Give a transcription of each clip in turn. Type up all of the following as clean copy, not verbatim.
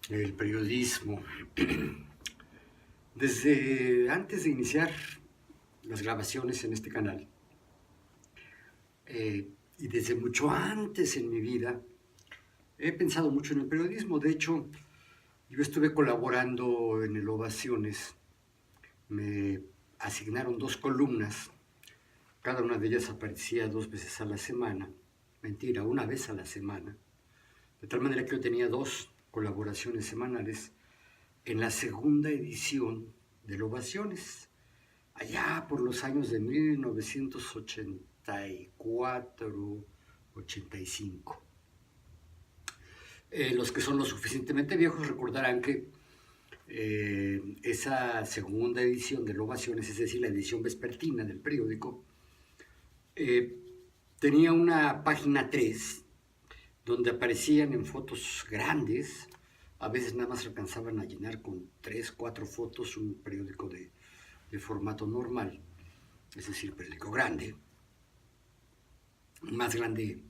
el periodismo. Desde antes de iniciar las grabaciones en este canal, y desde mucho antes en mi vida, he pensado mucho en el periodismo. De hecho, yo estuve colaborando en el Ovaciones. Me asignaron dos columnas. Cada una de ellas aparecía 2 veces a la semana. Mentira, una vez a la semana. De tal manera que yo tenía dos colaboraciones semanales en la segunda edición de Ovaciones, allá por los años de 1984-85. Los que son lo suficientemente viejos recordarán que esa segunda edición de Ovaciones, es decir, la edición vespertina del periódico, tenía una página 3 donde aparecían en fotos grandes. A veces nada más alcanzaban a llenar con 3, 4 fotos un periódico de formato normal, es decir, periódico grande, más grande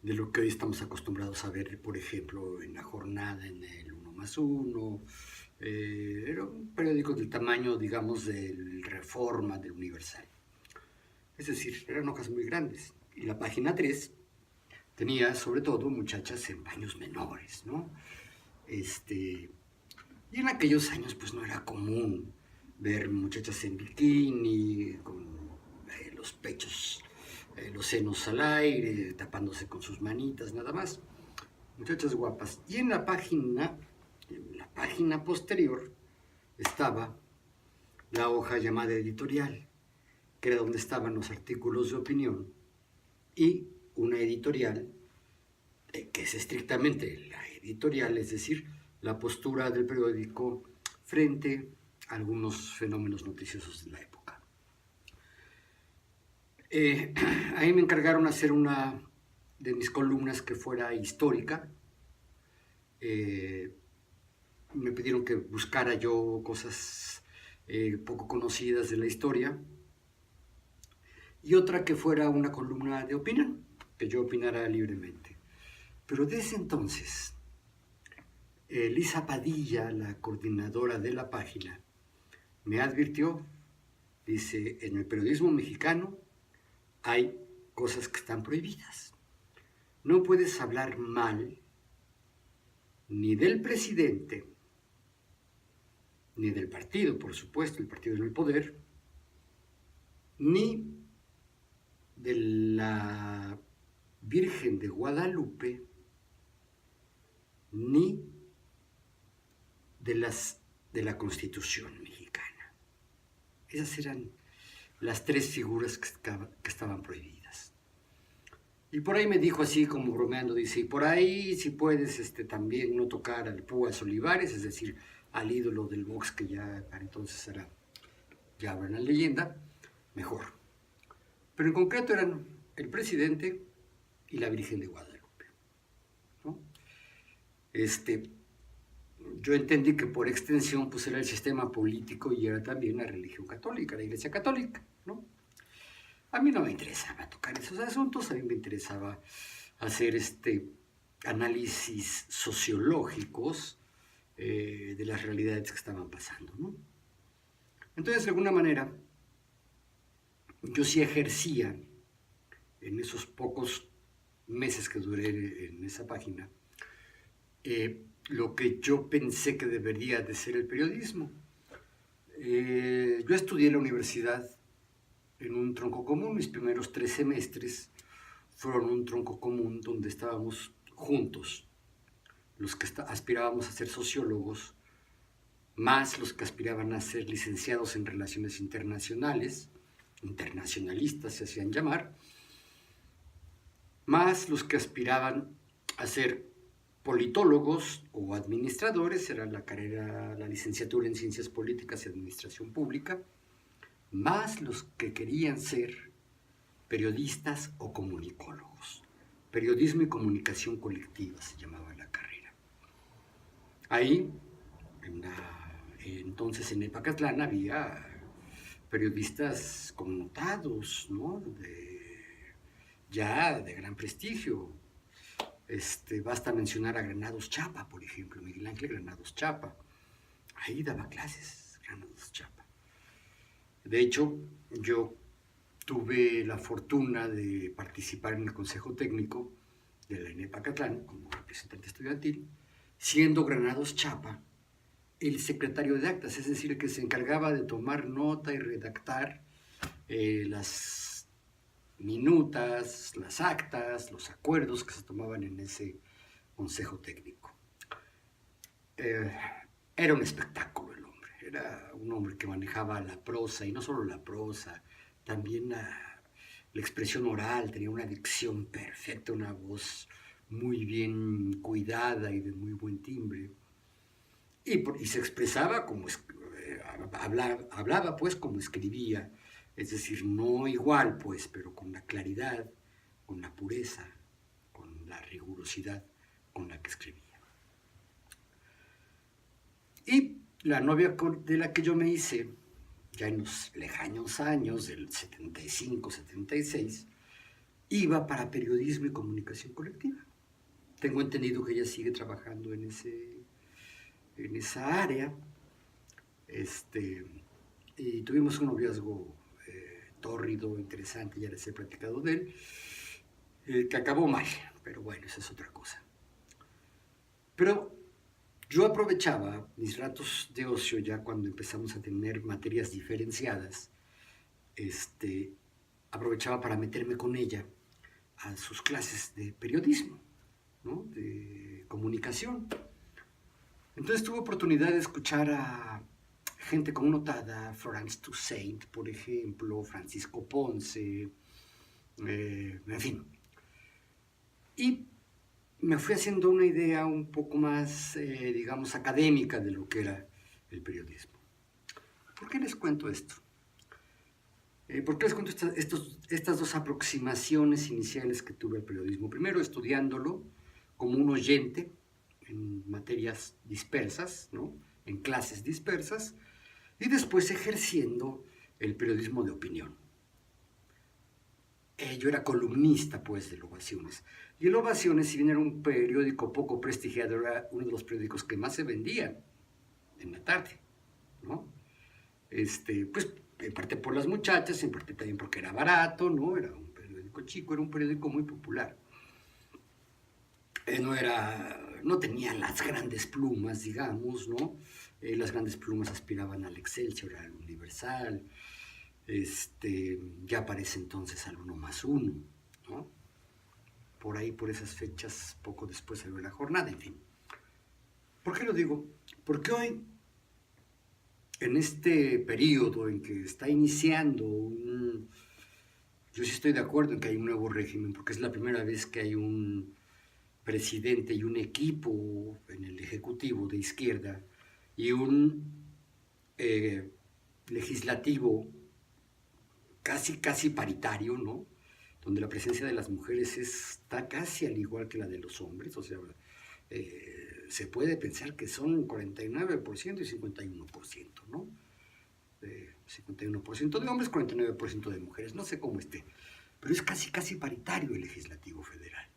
de lo que hoy estamos acostumbrados a ver, por ejemplo, en La Jornada, en el 1+1. Era un periódico del tamaño, digamos, del Reforma, del Universal. Es decir, eran hojas muy grandes. Y la página 3 tenía sobre todo muchachas en paños menores, ¿no? Y en aquellos años pues no era común ver muchachas en bikini, con los pechos, los senos al aire, tapándose con sus manitas, nada más. Muchachas guapas. Y en la página posterior, estaba la hoja llamada editorial, que era donde estaban los artículos de opinión, y una editorial, que es estrictamente la editorial, es decir, la postura del periódico frente a algunos fenómenos noticiosos de la época. Ahí me encargaron hacer una de mis columnas que fuera histórica. Me pidieron que buscara yo cosas poco conocidas de la historia, y otra que fuera una columna de opinión, que yo opinara libremente. Pero desde entonces, Lisa Padilla, la coordinadora de la página, me advirtió, dice, en el periodismo mexicano hay cosas que están prohibidas. No puedes hablar mal ni del presidente, ni del partido, por supuesto, el partido en el poder, ni de la Virgen de Guadalupe, ni de la Constitución mexicana. Esas eran las tres figuras que estaban prohibidas. Y por ahí me dijo así como bromeando, dice, y por ahí si puedes también no tocar al Púas Olivares, es decir, al ídolo del box que ya para entonces era ya una leyenda, mejor. Pero en concreto eran el presidente y la Virgen de Guadalupe, ¿no? Yo entendí que por extensión pues era el sistema político y era también la religión católica, la Iglesia Católica, ¿no? A mí no me interesaba tocar esos asuntos, a mí me interesaba hacer análisis sociológicos de las realidades que estaban pasando, ¿no? Entonces, de alguna manera, yo sí ejercía en esos pocos meses que duré en esa página lo que yo pensé que debería de ser el periodismo. Yo estudié en la universidad en un tronco común. Mis primeros 3 semestres fueron un tronco común donde estábamos juntos, los que aspirábamos a ser sociólogos, más los que aspiraban a ser licenciados en relaciones internacionales, internacionalistas se hacían llamar, más los que aspiraban a ser politólogos o administradores, era la licenciatura en Ciencias Políticas y Administración Pública, más los que querían ser periodistas o comunicólogos. Periodismo y comunicación colectiva se llamaba la carrera. Ahí, entonces en Epacatlán había periodistas connotados, ¿no? Ya de gran prestigio. Basta mencionar a Granados Chapa, por ejemplo, Miguel Ángel Granados Chapa. Ahí daba clases Granados Chapa. De hecho, yo tuve la fortuna de participar en el Consejo Técnico de la ENEP Acatlán como representante estudiantil, siendo Granados Chapa el secretario de actas, es decir, el que se encargaba de tomar nota y redactar las minutas, las actas, los acuerdos que se tomaban en ese Consejo Técnico. Era un espectáculo el hombre, era un hombre que manejaba la prosa, y no solo la prosa, también la expresión oral, tenía una dicción perfecta, una voz muy bien cuidada y de muy buen timbre. Y se expresaba como, hablaba pues como escribía, es decir, no igual pues, pero con la claridad, con la pureza, con la rigurosidad con la que escribía. Y la novia de la que yo me hice, ya en los lejanos años del 75, 76, iba para periodismo y comunicación colectiva. Tengo entendido que ella sigue trabajando en esa área, y tuvimos un noviazgo tórrido, interesante, ya les he platicado de él, que acabó mal, pero bueno, esa es otra cosa. Pero yo aprovechaba mis ratos de ocio ya cuando empezamos a tener materias diferenciadas, aprovechaba para meterme con ella a sus clases de periodismo, ¿no? De comunicación. Entonces tuve oportunidad de escuchar a gente connotada, Florence Toussaint, por ejemplo, Francisco Ponce, en fin. Y me fui haciendo una idea un poco más, digamos, académica de lo que era el periodismo. ¿Por qué les cuento esto? ¿Por qué les cuento estas dos aproximaciones iniciales que tuve al periodismo? Primero, estudiándolo como un oyente en materias dispersas, ¿no? En clases dispersas, y después ejerciendo el periodismo de opinión. Yo era columnista, pues, de Ovaciones. Y el Ovaciones, si bien era un periódico poco prestigiado, era uno de los periódicos que más se vendían en la tarde, ¿no? Pues, en parte por las muchachas, en parte también porque era barato, ¿no? Era un periódico chico, era un periódico muy popular. No tenía las grandes plumas, digamos, ¿no? Las grandes plumas aspiraban al Excelsior, al Universal, ya aparece entonces al 1+1, ¿no? Por ahí, por esas fechas, poco después salió La Jornada, en fin. ¿Por qué lo digo? Porque hoy, en este periodo en que está iniciando yo sí estoy de acuerdo en que hay un nuevo régimen, porque es la primera vez que hay un presidente y un equipo en el Ejecutivo de izquierda y un legislativo casi paritario, ¿no? Donde la presencia de las mujeres está casi al igual que la de los hombres, o sea, se puede pensar que son 49% y 51%, ¿no? 51% de hombres, 49% de mujeres, no sé cómo esté, pero es casi paritario el legislativo federal.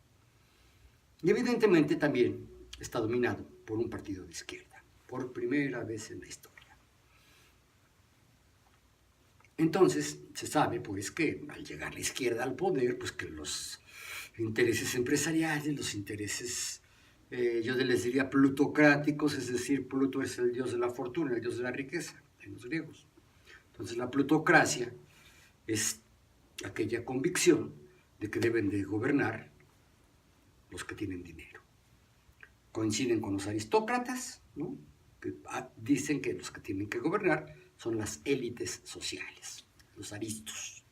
Y evidentemente también está dominado por un partido de izquierda, por primera vez en la historia. Entonces, se sabe pues que al llegar la izquierda al poder, pues que los intereses empresariales, los intereses, yo les diría plutocráticos, es decir, Pluto es el dios de la fortuna, el dios de la riqueza, en los griegos. Entonces la plutocracia es aquella convicción de que deben de gobernar los que tienen dinero. Coinciden con los aristócratas, ¿no? Que dicen que los que tienen que gobernar son las élites sociales, los aristos.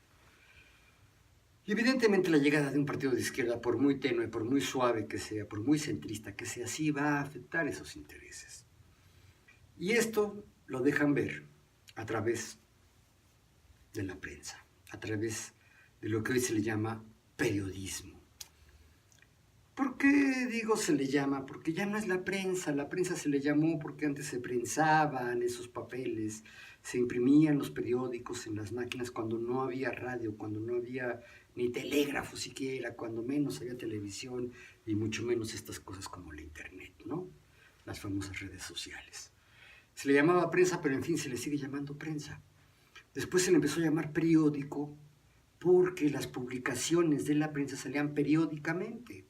Y evidentemente la llegada de un partido de izquierda, por muy tenue, por muy suave que sea, por muy centrista que sea, sí va a afectar esos intereses. Y esto lo dejan ver a través de la prensa, a través de lo que hoy se le llama periodismo. ¿Por qué digo se le llama? Porque ya no es la prensa se le llamó porque antes se prensaban esos papeles, se imprimían los periódicos en las máquinas cuando no había radio, cuando no había ni telégrafo siquiera, cuando menos había televisión, y mucho menos estas cosas como la internet, ¿no? Las famosas redes sociales. Se le llamaba prensa, pero en fin, se le sigue llamando prensa. Después se le empezó a llamar periódico porque las publicaciones de la prensa salían periódicamente.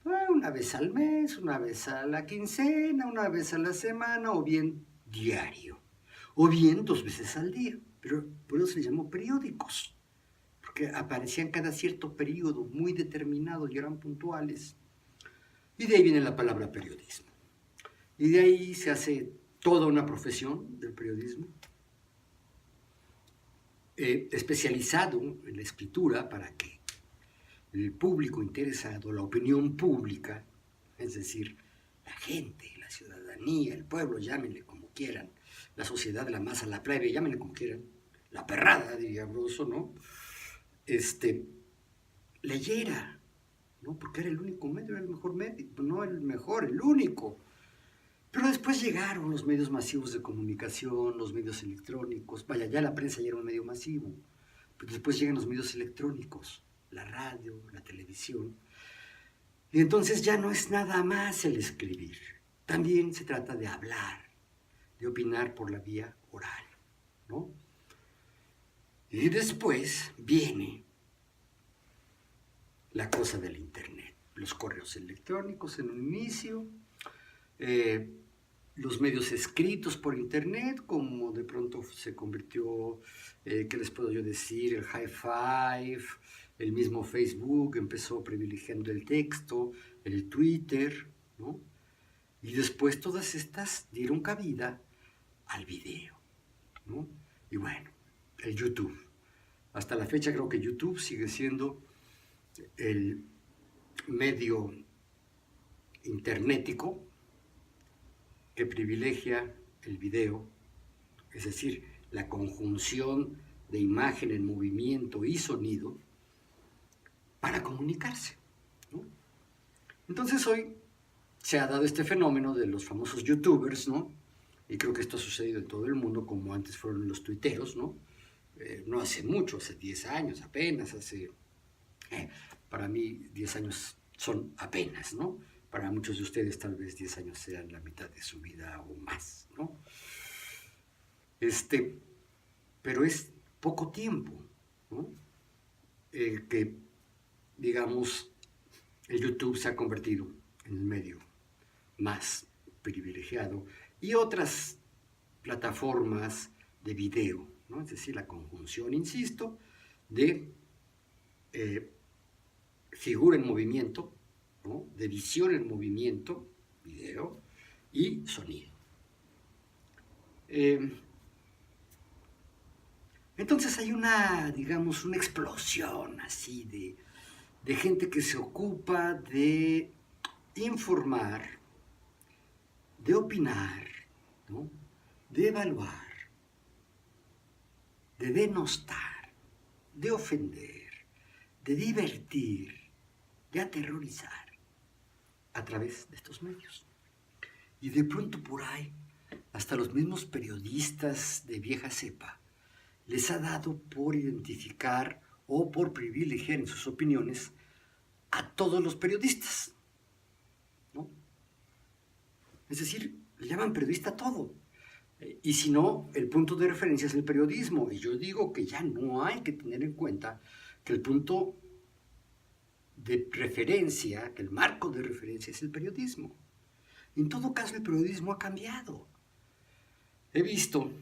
Una vez al mes, una vez a la quincena, una vez a la semana, o bien diario, o bien 2 veces al día. Pero por eso se les llamó periódicos, porque aparecían cada cierto periodo muy determinado y eran puntuales. Y de ahí viene la palabra periodismo. Y de ahí se hace toda una profesión del periodismo, especializado en la escritura para que el público interesado, la opinión pública, es decir, la gente, la ciudadanía, el pueblo, llámenle como quieran, la sociedad, la masa, la plebe, llámenle como quieran, la perrada, diría Broso, ¿no? Leyera, ¿no? Porque era el único medio, era el mejor medio, no el mejor, el único. Pero después llegaron los medios masivos de comunicación, los medios electrónicos, vaya, ya la prensa ya era un medio masivo, pero después llegan los medios electrónicos, la radio, la televisión, y entonces ya no es nada más el escribir, también se trata de hablar, de opinar por la vía oral, ¿no? Y después viene la cosa del internet, los correos electrónicos en un inicio, los medios escritos por internet, como de pronto se convirtió, ¿qué les puedo yo decir? El High Five, el mismo Facebook empezó privilegiando el texto, el Twitter, ¿no? Y después todas estas dieron cabida al video, ¿no? Y bueno, el YouTube. Hasta la fecha creo que YouTube sigue siendo el medio internetico que privilegia el video, es decir, la conjunción de imagen en movimiento y sonido para comunicarse, ¿no? Entonces hoy se ha dado este fenómeno de los famosos youtubers, ¿no? Y creo que esto ha sucedido en todo el mundo, como antes fueron los tuiteros, ¿no? No hace mucho, hace 10 años apenas, para mí 10 años son apenas, ¿no? Para muchos de ustedes tal vez 10 años sean la mitad de su vida o más, ¿no? Pero es poco tiempo, ¿no? Que, digamos, el YouTube se ha convertido en el medio más privilegiado y otras plataformas de video, ¿no? Es decir, la conjunción, insisto, de figura en movimiento, ¿no? De visión en movimiento, video, y sonido. Entonces hay una, digamos, una explosión así de gente que se ocupa de informar, de opinar, ¿no? De evaluar, de denostar, de ofender, de divertir, de aterrorizar a través de estos medios. Y de pronto por ahí, hasta los mismos periodistas de vieja cepa les ha dado por identificar o por privilegiar en sus opiniones a todos los periodistas, ¿no? Es decir, le llaman periodista a todo. Y si no, el punto de referencia es el periodismo. Y yo digo que ya no hay que tener en cuenta que el punto de referencia, que el marco de referencia es el periodismo. En todo caso, el periodismo ha cambiado. He visto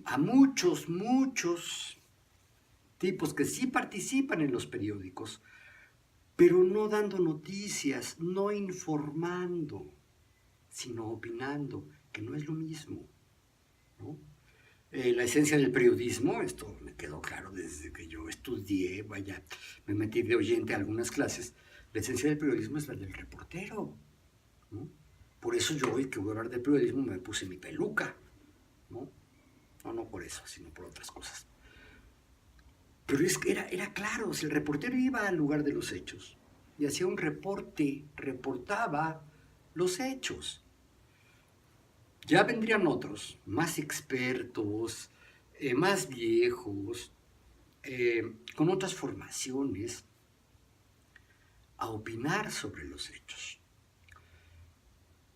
a muchos tipos que sí participan en los periódicos, pero no dando noticias, no informando, sino opinando, que no es lo mismo, ¿no? La esencia del periodismo, esto me quedó claro desde que yo estudié, vaya, me metí de oyente a algunas clases, la esencia del periodismo es la del reportero, ¿no? Por eso yo hoy que voy a hablar de periodismo me puse mi peluca, ¿no? No por eso, sino por otras cosas. Pero es que era claro, si el reportero iba al lugar de los hechos y hacía un reporte, reportaba los hechos. Ya vendrían otros, más expertos, más viejos, con otras formaciones, a opinar sobre los hechos.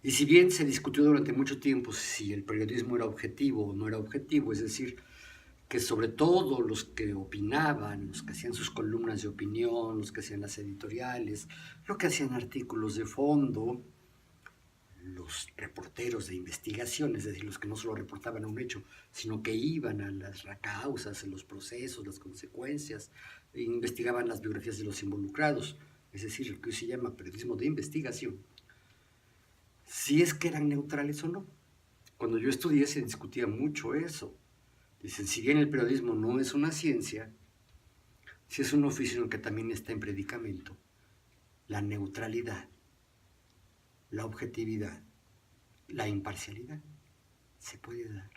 Y si bien se discutió durante mucho tiempo si el periodismo era objetivo o no era objetivo, es decir, que sobre todo los que opinaban, los que hacían sus columnas de opinión, los que hacían las editoriales, los que hacían artículos de fondo, los reporteros de investigación, es decir, los que no solo reportaban un hecho, sino que iban a las causas, a los procesos, las consecuencias, e investigaban las biografías de los involucrados, es decir, lo que hoy se llama periodismo de investigación, si es que eran neutrales o no. Cuando yo estudié se discutía mucho eso. Dicen, si bien el periodismo no es una ciencia, si es un oficio en el que también está en predicamento la neutralidad, la objetividad, la imparcialidad, se puede dar.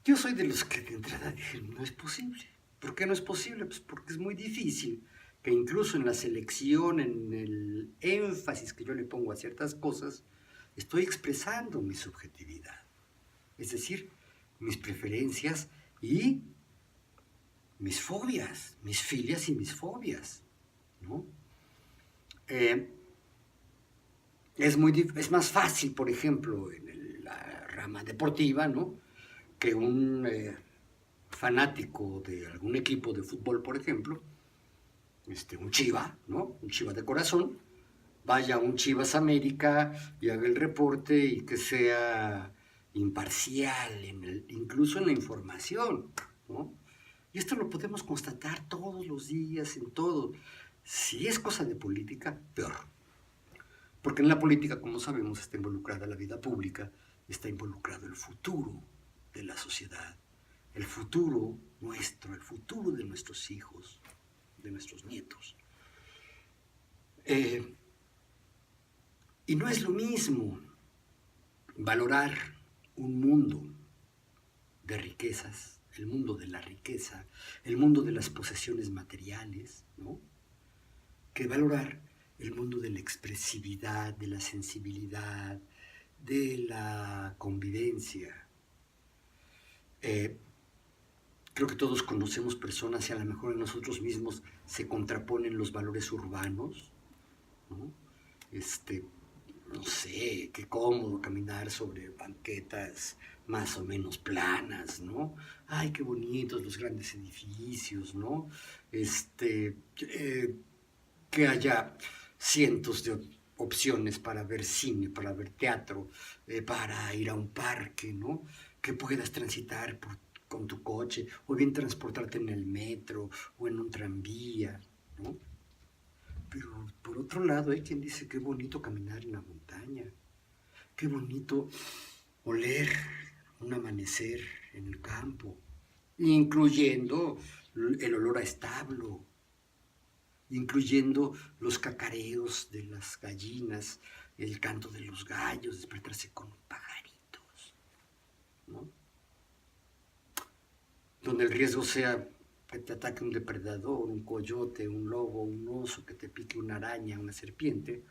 Yo soy de los que de entrada dije, no es posible. ¿Por qué no es posible? Pues porque es muy difícil que incluso en la selección, en el énfasis que yo le pongo a ciertas cosas, estoy expresando mi subjetividad. Es decir, mis preferencias y mis fobias, mis filias y mis fobias, ¿no? Es más fácil, por ejemplo, en la rama deportiva, ¿no?, que un fanático de algún equipo de fútbol, por ejemplo, un Chiva, ¿no?, un Chiva de corazón, vaya a un Chivas América y haga el reporte y que sea imparcial, incluso en la información, ¿no? Y esto lo podemos constatar todos los días, en todo. Si es cosa de política, peor. Porque en la política, como sabemos, está involucrada la vida pública, está involucrado el futuro de la sociedad, el futuro nuestro, el futuro de nuestros hijos, de nuestros nietos. Y no es lo mismo valorar un mundo de riquezas, el mundo de la riqueza, el mundo de las posesiones materiales, ¿no?, que valorar el mundo de la expresividad, de la sensibilidad, de la convivencia. Creo que todos conocemos personas y a lo mejor en nosotros mismos se contraponen los valores urbanos, ¿no? No sé, qué cómodo caminar sobre banquetas más o menos planas, ¿no? Ay, qué bonitos los grandes edificios, ¿no? Que haya cientos de opciones para ver cine, para ver teatro, para ir a un parque, ¿no? Que puedas transitar con tu coche, o bien transportarte en el metro o en un tranvía, ¿no? Pero por otro lado hay quien dice qué bonito caminar en la montaña, qué bonito oler un amanecer en el campo, incluyendo el olor a establo, incluyendo los cacareos de las gallinas, el canto de los gallos, despertarse con pajaritos, ¿no? Donde el riesgo sea que te ataque un depredador, un coyote, un lobo, un oso, que te pique una araña, una serpiente,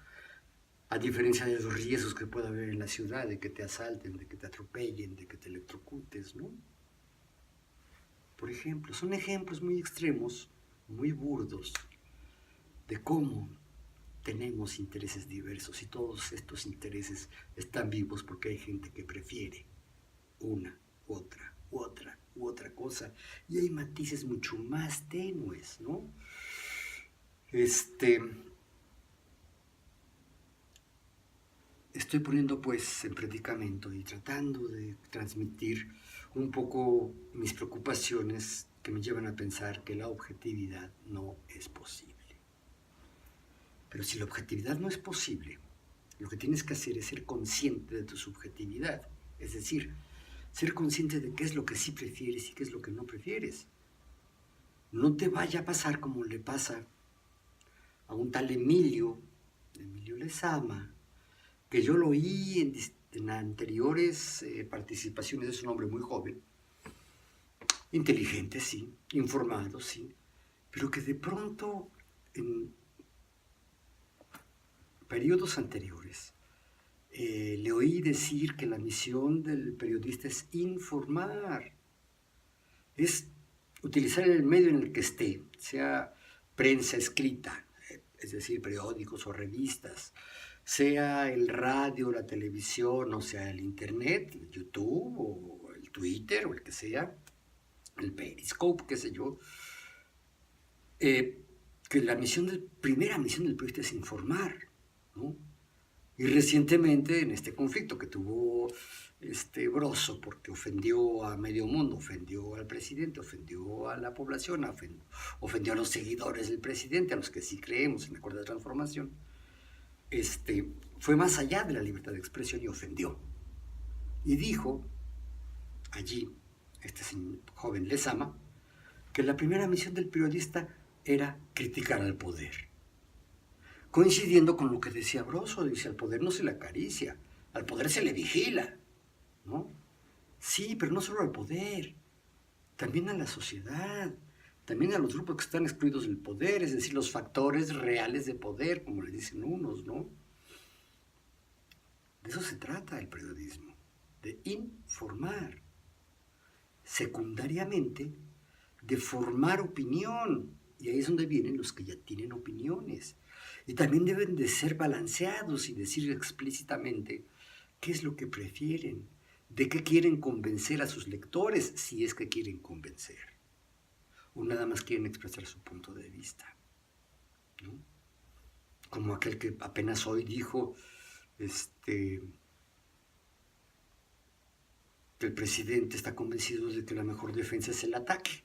a diferencia de los riesgos que pueda haber en la ciudad, de que te asalten, de que te atropellen, de que te electrocutes, ¿no? Por ejemplo, son ejemplos muy extremos, muy burdos, de cómo tenemos intereses diversos y todos estos intereses están vivos porque hay gente que prefiere una, u otra cosa, y hay matices mucho más tenues, ¿no? Estoy poniendo pues en predicamento y tratando de transmitir un poco mis preocupaciones que me llevan a pensar que la objetividad no es posible. Pero si la objetividad no es posible, lo que tienes que hacer es ser consciente de tu subjetividad, es decir, ser consciente de qué es lo que sí prefieres y qué es lo que no prefieres. No te vaya a pasar como le pasa a un tal Emilio Lezama, que yo lo oí en anteriores participaciones. Es un hombre muy joven, inteligente, sí, informado, sí, pero que de pronto en periodos anteriores le oí decir que la misión del periodista es informar, es utilizar el medio en el que esté, sea prensa escrita, es decir, periódicos o revistas, sea el radio, la televisión, o sea el internet, el YouTube o el Twitter o el que sea, el Periscope, qué sé yo, que primera misión del periodista es informar, ¿no? Y recientemente en este conflicto que tuvo Broso, porque ofendió a medio mundo, ofendió al presidente, ofendió a la población, ofendió a los seguidores del presidente, a los que sí creemos en la Cuarta Transformación, fue más allá de la libertad de expresión y ofendió. Y dijo allí, este joven Lezama, que la primera misión del periodista era criticar al poder. Coincidiendo con lo que decía Broso, dice, al poder no se le acaricia, al poder se le vigila, ¿no? Sí, pero no solo al poder, también a la sociedad, también a los grupos que están excluidos del poder, es decir, los factores reales de poder, como le dicen unos, ¿no? De eso se trata el periodismo, de informar, secundariamente, de formar opinión, y ahí es donde vienen los que ya tienen opiniones. Y también deben de ser balanceados y decir explícitamente qué es lo que prefieren, de qué quieren convencer a sus lectores, si es que quieren convencer, o nada más quieren expresar su punto de vista, ¿no? Como aquel que apenas hoy dijo que el presidente está convencido de que la mejor defensa es el ataque.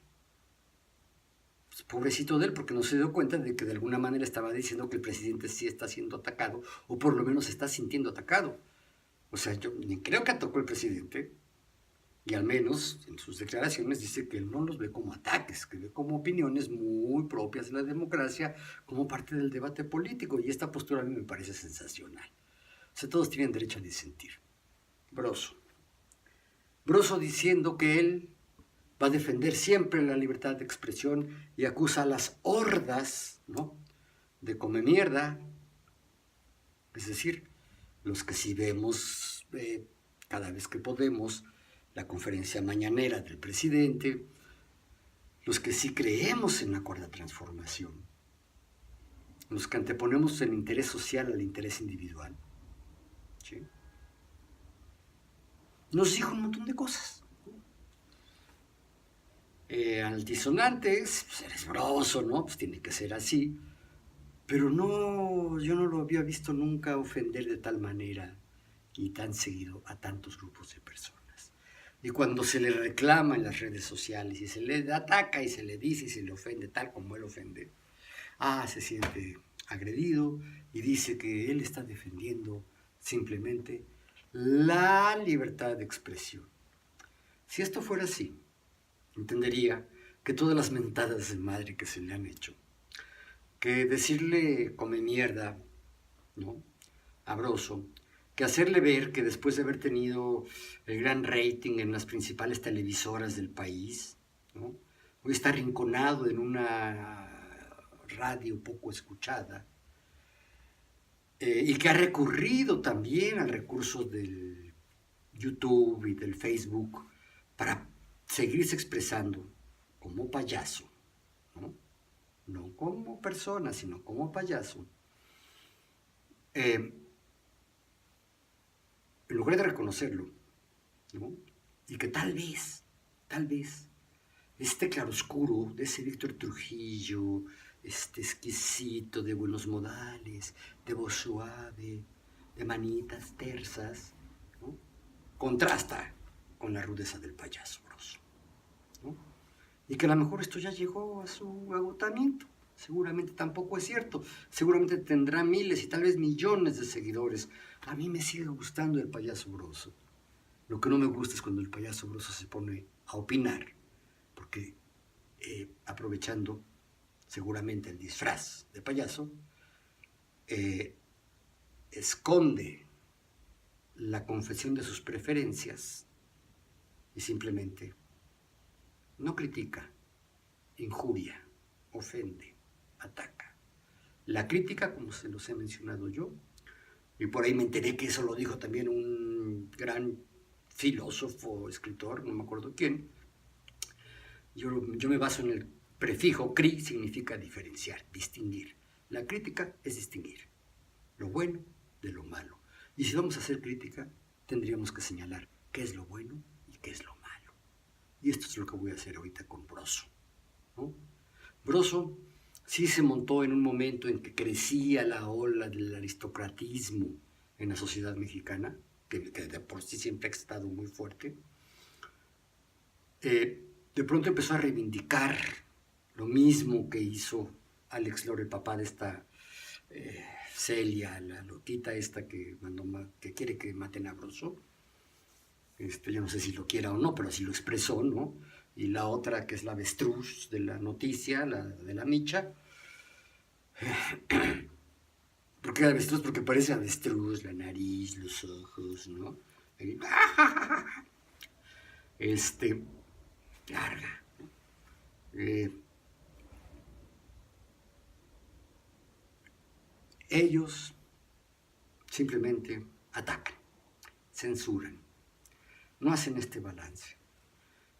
Pobrecito de él, porque no se dio cuenta de que de alguna manera estaba diciendo que el presidente sí está siendo atacado, o por lo menos está sintiendo atacado. O sea, yo ni creo que atacó el presidente, y al menos en sus declaraciones dice que él no los ve como ataques, que ve como opiniones muy propias de la democracia, como parte del debate político, y esta postura a mí me parece sensacional. O sea, todos tienen derecho a disentir. Broso diciendo que él va a defender siempre la libertad de expresión y acusa a las hordas, ¿no?, de come mierda, es decir, los que sí vemos cada vez que podemos la conferencia mañanera del presidente, los que sí creemos en la Cuarta Transformación, los que anteponemos el interés social al interés individual, ¿sí? Nos dijo un montón de cosas. Altisonantes, pues eres Broso, ¿no? Pues tiene que ser así. Pero no, yo no lo había visto nunca ofender de tal manera y tan seguido a tantos grupos de personas. Y cuando se le reclama en las redes sociales y se le ataca y se le dice y se le ofende tal como él ofende, se siente agredido y dice que él está defendiendo simplemente la libertad de expresión. Si esto fuera así, entendería que todas las mentadas de madre que se le han hecho, que decirle come mierda, ¿no?, a Broso, que hacerle ver que después de haber tenido el gran rating en las principales televisoras del país, ¿no?, hoy está arrinconado en una radio poco escuchada, y que ha recurrido también al recurso del YouTube y del Facebook para seguirse expresando como payaso, ¿no?, no como persona, sino como payaso, en lugar de reconocerlo, ¿no?, y que tal vez, este claroscuro de ese Víctor Trujillo, este exquisito de buenos modales, de voz suave, de manitas tersas, ¿no?, contrasta con la rudeza del payaso Broso, ¿no? Y que a lo mejor esto ya llegó a su agotamiento. Seguramente tampoco es cierto. Seguramente tendrá miles y tal vez millones de seguidores. A mí me sigue gustando el payaso Broso. Lo que no me gusta es cuando el payaso Broso se pone a opinar, porque aprovechando seguramente el disfraz de payaso, esconde la confesión de sus preferencias y simplemente no critica, injuria, ofende, ataca. La crítica, como se los he mencionado yo, y por ahí me enteré que eso lo dijo también un gran filósofo, escritor, no me acuerdo quién. Yo me baso en el prefijo cri, significa diferenciar, distinguir. La crítica es distinguir lo bueno de lo malo. Y si vamos a hacer crítica, tendríamos que señalar qué es lo bueno y qué es lo malo. Y esto es lo que voy a hacer ahorita con Broso, ¿no? Broso sí se montó en un momento en que crecía la ola del aristocratismo en la sociedad mexicana, que de por sí siempre ha estado muy fuerte. De pronto empezó a reivindicar lo mismo que hizo Alex Lora, el papá de esta Celia, la loquita esta que quiere que maten a Broso. Yo no sé si lo quiera o no, pero así lo expresó, ¿no? Y la otra, que es la avestruz de la noticia, la de la micha. ¿Por qué avestruz? Porque parece avestruz, la nariz, los ojos, ¿no? Larga. Ellos simplemente atacan, censuran, no hacen este balance.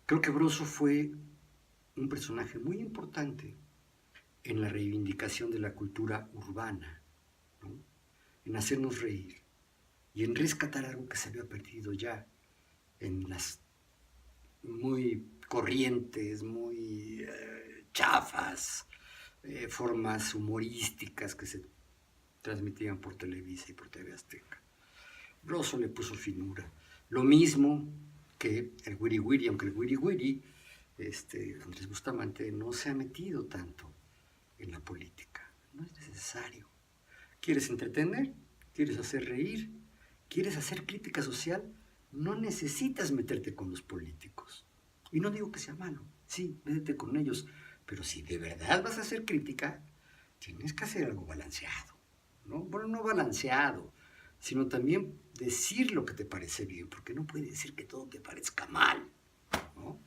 Creo que Broso fue un personaje muy importante en la reivindicación de la cultura urbana, ¿no? En hacernos reír y en rescatar algo que se había perdido ya en las muy corrientes, muy chafas, formas humorísticas que se transmitían por Televisa y por TV Azteca. Broso le puso finura. Lo mismo que el Wiri Wiri, aunque el Wiri Wiri, Andrés Bustamante, no se ha metido tanto en la política. No es necesario. ¿Quieres entretener? ¿Quieres hacer reír? ¿Quieres hacer crítica social? No necesitas meterte con los políticos. Y no digo que sea malo. Sí, métete con ellos. Pero si de verdad vas a hacer crítica, tienes que hacer algo balanceado, ¿no? Bueno, no balanceado, sino también decir lo que te parece bien, porque no puede decir que todo te parezca mal, ¿no?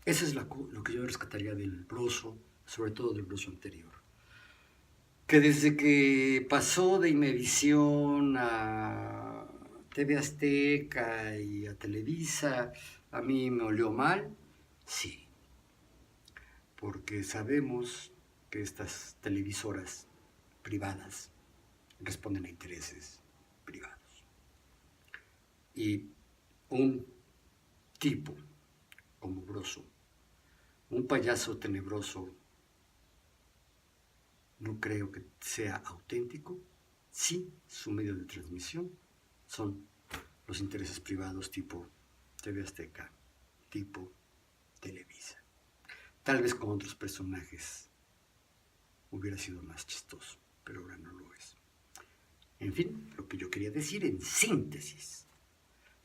Eso es lo que yo rescataría del Broso, sobre todo del Broso anterior. Que desde que pasó de Imevisión a TV Azteca y a Televisa, a mí me olió mal, sí. Porque sabemos que estas televisoras privadas responden a intereses privados. Y un tipo como Broso, un payaso tenebroso, no creo que sea auténtico si su medio de transmisión son los intereses privados tipo TV Azteca, tipo Televisa. Tal vez con otros personajes hubiera sido más chistoso, pero ahora no lo es. En fin, lo que yo quería decir en síntesis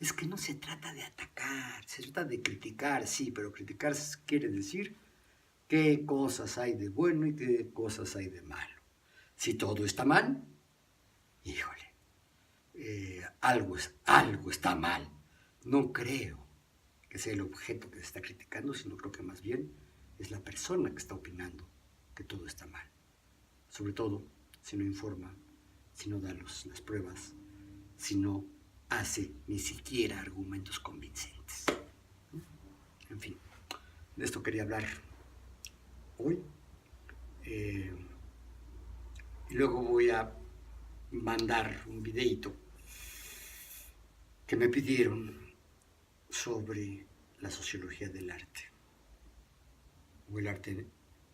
es que no se trata de atacar, se trata de criticar, sí, pero criticar quiere decir qué cosas hay de bueno y qué cosas hay de malo. Si todo está mal, híjole, algo está mal. No creo que sea el objeto que se está criticando, sino creo que más bien es la persona que está opinando que todo está mal. Sobre todo si no informa, si no da las pruebas, si no hace ni siquiera argumentos convincentes. En fin, de esto quería hablar hoy. Y luego voy a mandar un videito que me pidieron sobre la sociología del arte,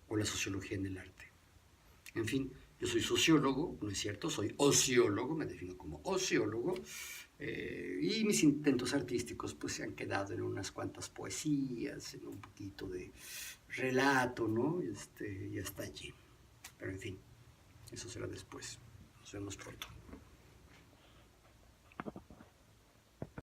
o la sociología en el arte. En fin, yo soy sociólogo, no es cierto, soy ociólogo, me defino como ociólogo, y mis intentos artísticos pues se han quedado en unas cuantas poesías, en un poquito de relato, ¿no? Y hasta allí. Pero en fin, eso será después. Nos vemos pronto.